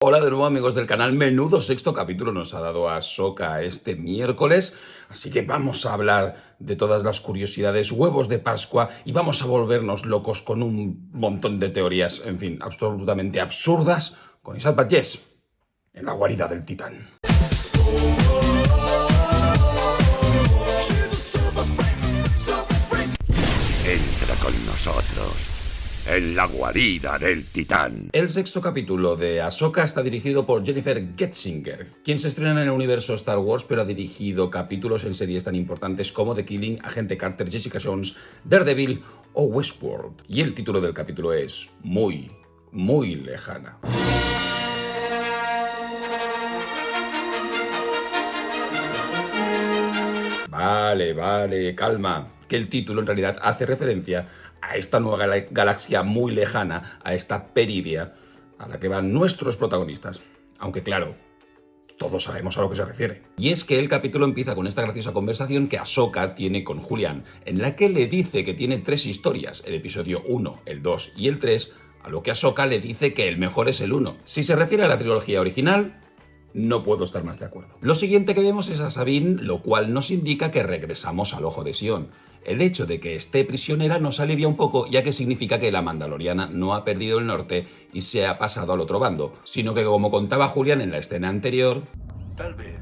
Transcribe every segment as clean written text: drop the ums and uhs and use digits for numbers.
Hola de nuevo amigos del canal, menudo sexto capítulo nos ha dado Ahsoka este miércoles, así que vamos a hablar de todas las curiosidades, huevos de Pascua y vamos a volvernos locos con un montón de teorías, en fin, absolutamente absurdas, con Isaac Vallés en la guarida del Titán. Entra con nosotros en la guarida del Titán. El sexto capítulo de Ahsoka está dirigido por Jennifer Getzinger, quien se estrena en el universo Star Wars, pero ha dirigido capítulos en series tan importantes como The Killing, Agente Carter, Jessica Jones, Daredevil o Westworld. Y el título del capítulo es muy lejana. Vale, calma, que el título en realidad hace referencia a esta nueva galaxia muy lejana, a esta Peridia, a la que van nuestros protagonistas. Aunque claro, todos sabemos a lo que se refiere. Y es que el capítulo empieza con esta graciosa conversación que Ahsoka tiene con Julian, en la que le dice que tiene 3 historias, el episodio 1, el 2 y el 3, a lo que Ahsoka le dice que el mejor es el 1. Si se refiere a la trilogía original, no puedo estar más de acuerdo. Lo siguiente que vemos es a Sabine, lo cual nos indica que regresamos al Ojo de Sion. El hecho de que esté prisionera nos alivia un poco, ya que significa que la Mandaloriana no ha perdido el norte y se ha pasado al otro bando, sino que, como contaba Julian en la escena anterior, tal vez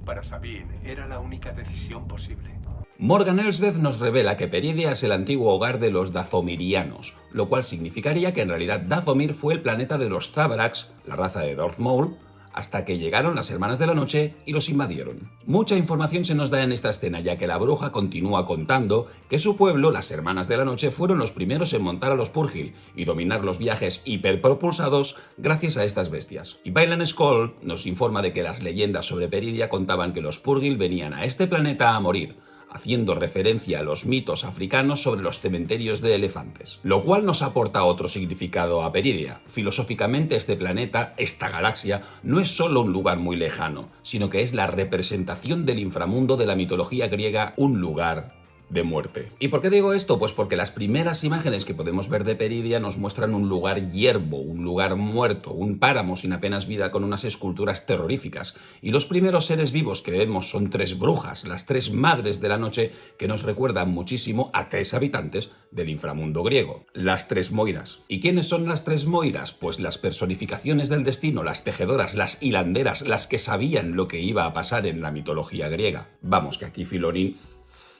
para Sabine era la única decisión posible. Morgan Elsbeth nos revela que Peridia es el antiguo hogar de los Dathomirianos, lo cual significaría que en realidad Dathomir fue el planeta de los Zabraks, la raza de Darth Maul, hasta que llegaron las Hermanas de la Noche y los invadieron. Mucha información se nos da en esta escena, ya que la bruja continúa contando que su pueblo, las Hermanas de la Noche, fueron los primeros en montar a los Purrgil y dominar los viajes hiperpropulsados gracias a estas bestias. Y Baylan Skoll nos informa de que las leyendas sobre Peridia contaban que los Purrgil venían a este planeta a morir, haciendo referencia a los mitos africanos sobre los cementerios de elefantes. Lo cual nos aporta otro significado a Peridia. Filosóficamente, este planeta, esta galaxia, no es solo un lugar muy lejano, sino que es la representación del inframundo de la mitología griega, un lugar de muerte. ¿Y por qué digo esto? Pues porque las primeras imágenes que podemos ver de Peridia nos muestran un lugar yermo, un lugar muerto, un páramo sin apenas vida con unas esculturas terroríficas. Y los primeros seres vivos que vemos son 3 brujas, las 3 madres de la noche, que nos recuerdan muchísimo a 3 habitantes del inframundo griego, las 3 Moiras. ¿Y quiénes son las 3 Moiras? Pues las personificaciones del destino, las tejedoras, las hilanderas, las que sabían lo que iba a pasar en la mitología griega. Vamos, que aquí Filoni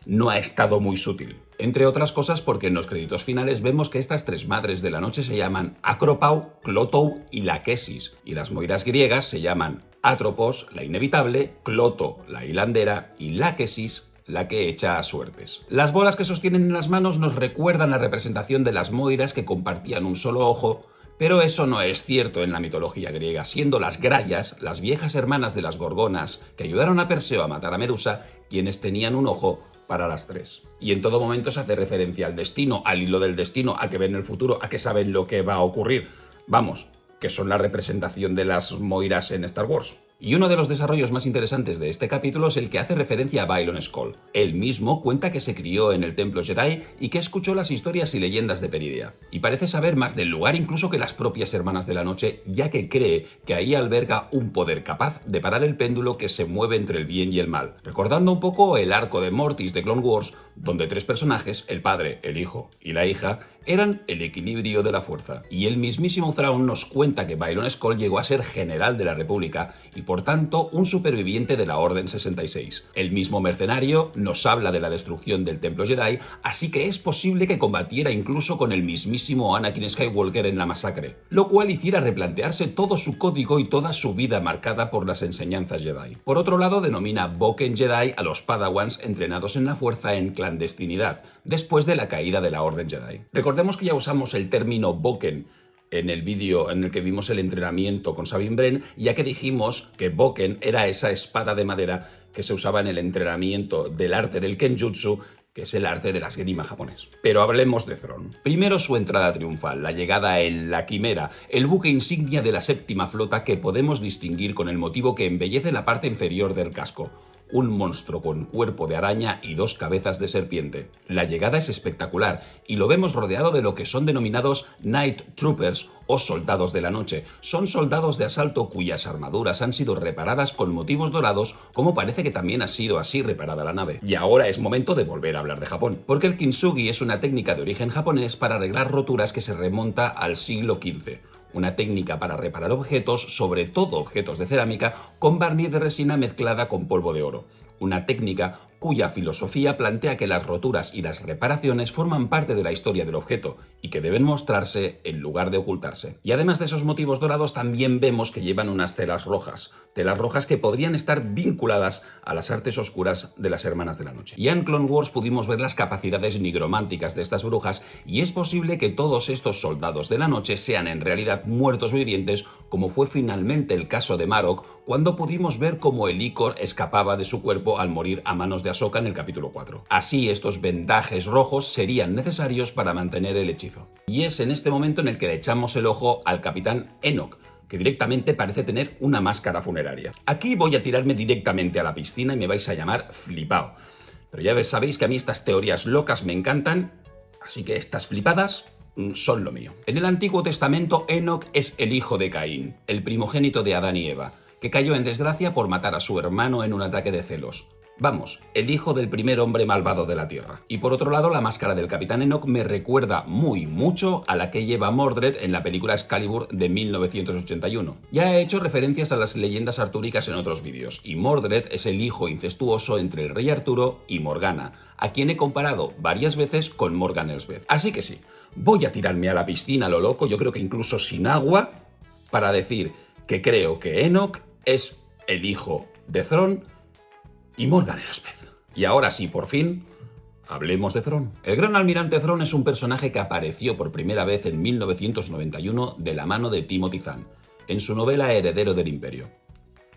no ha estado muy sutil. Entre otras cosas porque en los créditos finales vemos que estas 3 madres de la noche se llaman Acropau, Clotou y Laquesis, y las Moiras griegas se llaman Atropos, la inevitable, Cloto, la hilandera, y Laquesis, la que echa a suertes. Las bolas que sostienen en las manos nos recuerdan la representación de las Moiras que compartían un solo ojo, pero eso no es cierto en la mitología griega, siendo las Grayas, las viejas hermanas de las Gorgonas, que ayudaron a Perseo a matar a Medusa, quienes tenían un ojo para las 3. Y en todo momento se hace referencia al destino, al hilo del destino, a que ven el futuro, a que saben lo que va a ocurrir. Vamos, que son la representación de las Moiras en Star Wars. Y uno de los desarrollos más interesantes de este capítulo es el que hace referencia a Baylan Skoll. Él mismo cuenta que se crió en el Templo Jedi y que escuchó las historias y leyendas de Peridia. Y parece saber más del lugar incluso que las propias Hermanas de la Noche, ya que cree que ahí alberga un poder capaz de parar el péndulo que se mueve entre el bien y el mal. Recordando un poco el arco de Mortis de Clone Wars, donde 3 personajes, el padre, el hijo y la hija, eran el equilibrio de la fuerza. Y el mismísimo Thrawn nos cuenta que Baylan Skoll llegó a ser general de la República y por tanto un superviviente de la Orden 66. El mismo mercenario nos habla de la destrucción del Templo Jedi, así que es posible que combatiera incluso con el mismísimo Anakin Skywalker en la masacre, lo cual hiciera replantearse todo su código y toda su vida marcada por las enseñanzas Jedi. Por otro lado, denomina Boken Jedi a los Padawans entrenados en la fuerza en clandestinidad, después de la caída de la Orden Jedi. Recordemos que ya usamos el término Boken en el vídeo en el que vimos el entrenamiento con Sabine Wren, ya que dijimos que Boken era esa espada de madera que se usaba en el entrenamiento del arte del Kenjutsu, que es el arte de la esgrima japonés. Pero hablemos de Thrawn. Primero su entrada triunfal, la llegada en la Quimera, el buque insignia de la séptima flota que podemos distinguir con el motivo que embellece la parte inferior del casco. un monstruo con cuerpo de araña y 2 cabezas de serpiente. La llegada es espectacular y lo vemos rodeado de lo que son denominados Night Troopers o soldados de la noche. Son soldados de asalto cuyas armaduras han sido reparadas con motivos dorados, como parece que también ha sido así reparada la nave. Y ahora es momento de volver a hablar de Japón, porque el kintsugi es una técnica de origen japonés para arreglar roturas que se remonta al siglo XV. Una técnica para reparar objetos, sobre todo objetos de cerámica, con barniz de resina mezclada con polvo de oro. Una técnica cuya filosofía plantea que las roturas y las reparaciones forman parte de la historia del objeto y que deben mostrarse en lugar de ocultarse. Y además de esos motivos dorados, también vemos que llevan unas telas rojas que podrían estar vinculadas a las artes oscuras de las Hermanas de la Noche. Ya en Clone Wars pudimos ver las capacidades nigrománticas de estas brujas y es posible que todos estos soldados de la noche sean en realidad muertos vivientes, como fue finalmente el caso de Marok cuando pudimos ver cómo el Icor escapaba de su cuerpo al morir a manos de Ahsoka en el capítulo 4. Así, estos vendajes rojos serían necesarios para mantener el hechizo. Y es en este momento en el que le echamos el ojo al capitán Enoch, que directamente parece tener una máscara funeraria. Aquí voy a tirarme directamente a la piscina y me vais a llamar flipao. Pero ya sabéis que a mí estas teorías locas me encantan, así que estas flipadas son lo mío. En el Antiguo Testamento, Enoch es el hijo de Caín, el primogénito de Adán y Eva, que cayó en desgracia por matar a su hermano en un ataque de celos. Vamos, el hijo del primer hombre malvado de la Tierra. Y por otro lado, la máscara del Capitán Enoch me recuerda mucho a la que lleva Mordred en la película Excalibur de 1981. Ya he hecho referencias a las leyendas artúricas en otros vídeos, y Mordred es el hijo incestuoso entre el rey Arturo y Morgana, a quien he comparado varias veces con Morgan Elsbeth. Así que sí, voy a tirarme a la piscina a lo loco, yo creo que incluso sin agua, para decir que creo que Enoch es el hijo de Thrawn y Morgan Elsbeth. Y ahora sí, por fin, hablemos de Thrawn. El gran almirante Thrawn es un personaje que apareció por primera vez en 1991 de la mano de Timothy Zahn, en su novela Heredero del Imperio.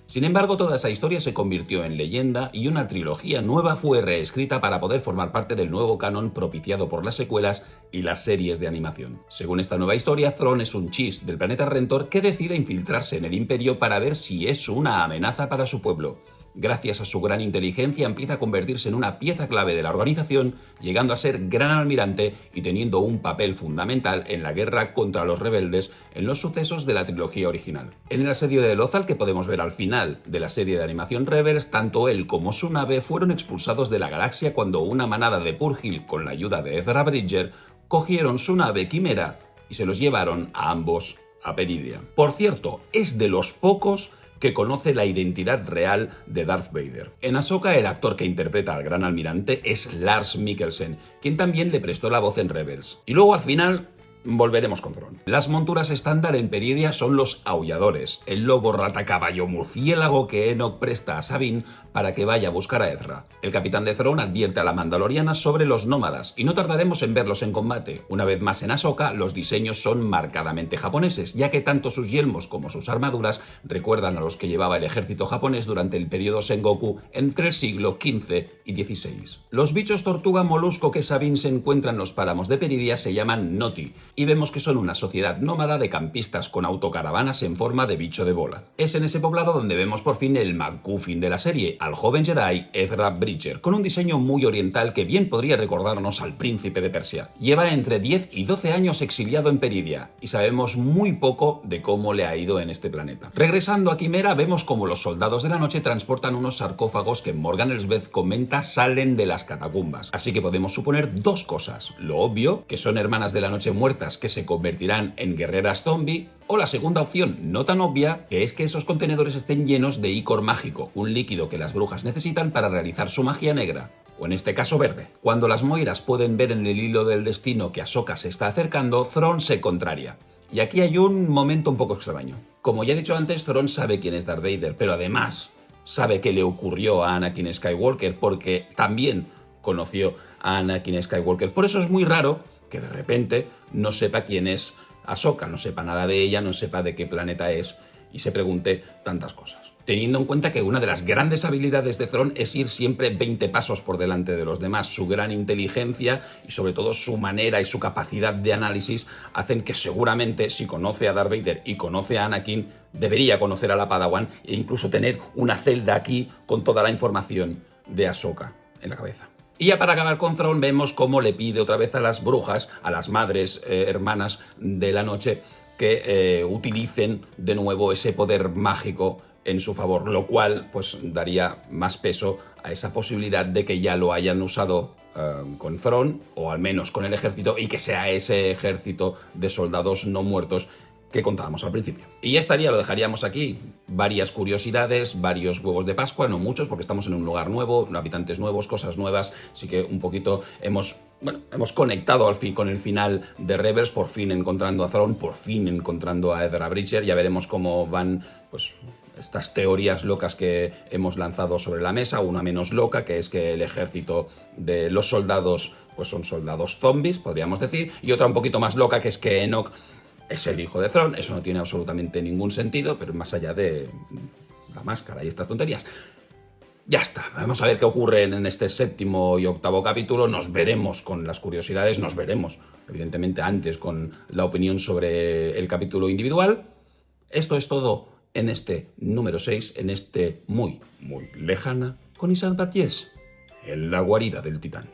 Sin embargo, toda esa historia se convirtió en leyenda y una trilogía nueva fue reescrita para poder formar parte del nuevo canon propiciado por las secuelas y las series de animación. Según esta nueva historia, Thrawn es un Chiss del planeta Rentor que decide infiltrarse en el Imperio para ver si es una amenaza para su pueblo. Gracias a su gran inteligencia empieza a convertirse en una pieza clave de la organización, llegando a ser gran almirante y teniendo un papel fundamental en la guerra contra los rebeldes en los sucesos de la trilogía original. En el asedio de Lothal, que podemos ver al final de la serie de animación Rebels, tanto él como su nave fueron expulsados de la galaxia cuando una manada de Purrgil, con la ayuda de Ezra Bridger, cogieron su nave Quimera y se los llevaron a ambos a Peridia. Por cierto, es de los pocos que conoce la identidad real de Darth Vader. En Ahsoka, el actor que interpreta al Gran Almirante es Lars Mikkelsen, quien también le prestó la voz en Rebels. Y luego al final volveremos con Thrawn. Las monturas estándar en Peridia son los aulladores, el lobo rata caballo murciélago que Enoch presta a Sabine para que vaya a buscar a Ezra. El capitán de Thrawn advierte a la Mandaloriana sobre los nómadas y no tardaremos en verlos en combate. Una vez más en Ahsoka, los diseños son marcadamente japoneses, ya que tanto sus yelmos como sus armaduras recuerdan a los que llevaba el ejército japonés durante el periodo Sengoku entre el siglo XV y XVI. Los bichos tortuga molusco que Sabine se encuentra en los páramos de Peridia se llaman Noti, y vemos que son una sociedad nómada de campistas con autocaravanas en forma de bicho de bola. Es en ese poblado donde vemos por fin el MacGuffin de la serie, al joven Jedi Ezra Bridger, con un diseño muy oriental que bien podría recordarnos al príncipe de Persia. Lleva entre 10 y 12 años exiliado en Peridia, y sabemos muy poco de cómo le ha ido en este planeta. Regresando a Quimera, vemos como los soldados de la noche transportan unos sarcófagos que Morgan Elsbeth comenta salen de las catacumbas. Así que podemos suponer dos cosas: lo obvio, que son hermanas de la noche muertas que se convertirán en guerreras zombie, o la segunda opción, no tan obvia, que es que esos contenedores estén llenos de icor mágico, un líquido que las brujas necesitan para realizar su magia negra, o en este caso verde. Cuando las Moiras pueden ver en el hilo del destino que Ahsoka se está acercando, Thrawn se contraria. Y aquí hay un momento un poco extraño. Como ya he dicho antes, Thrawn sabe quién es Darth Vader, pero además sabe qué le ocurrió a Anakin Skywalker, porque también conoció a Anakin Skywalker. Por eso es muy raro que de repente no sepa quién es Ahsoka, no sepa nada de ella, no sepa de qué planeta es y se pregunte tantas cosas. Teniendo en cuenta que una de las grandes habilidades de Thrawn es ir siempre 20 pasos por delante de los demás. Su gran inteligencia y sobre todo su manera y su capacidad de análisis hacen que seguramente, si conoce a Darth Vader y conoce a Anakin, debería conocer a la Padawan e incluso tener una celda aquí con toda la información de Ahsoka en la cabeza. Y ya para acabar con Thrawn vemos cómo le pide otra vez a las brujas, a las madres hermanas de la noche, que utilicen de nuevo ese poder mágico en su favor, lo cual pues daría más peso a esa posibilidad de que ya lo hayan usado con Thrawn, o al menos con el ejército, y que sea ese ejército de soldados no muertos que contábamos al principio. Y ya estaría, lo dejaríamos aquí. Varias curiosidades, varios huevos de Pascua, no muchos, porque estamos en un lugar nuevo, habitantes nuevos, cosas nuevas, así que un poquito hemos conectado al fin con el final de Rebels, por fin encontrando a Thrawn, por fin encontrando a Ezra Bridger. Ya veremos cómo van pues estas teorías locas que hemos lanzado sobre la mesa, una menos loca, que es que el ejército de los soldados pues son soldados zombies, podríamos decir, y otra un poquito más loca, que es que Enoch es el hijo de Thrawn. Eso no tiene absolutamente ningún sentido, pero más allá de la máscara y estas tonterías. Ya está, vamos a ver qué ocurre en este 7º y 8º capítulo. Nos veremos con las curiosidades, nos veremos, evidentemente, antes con la opinión sobre el capítulo individual. Esto es todo en este número 6, en este muy lejana con Isaac Batiés, en la guarida del Titán.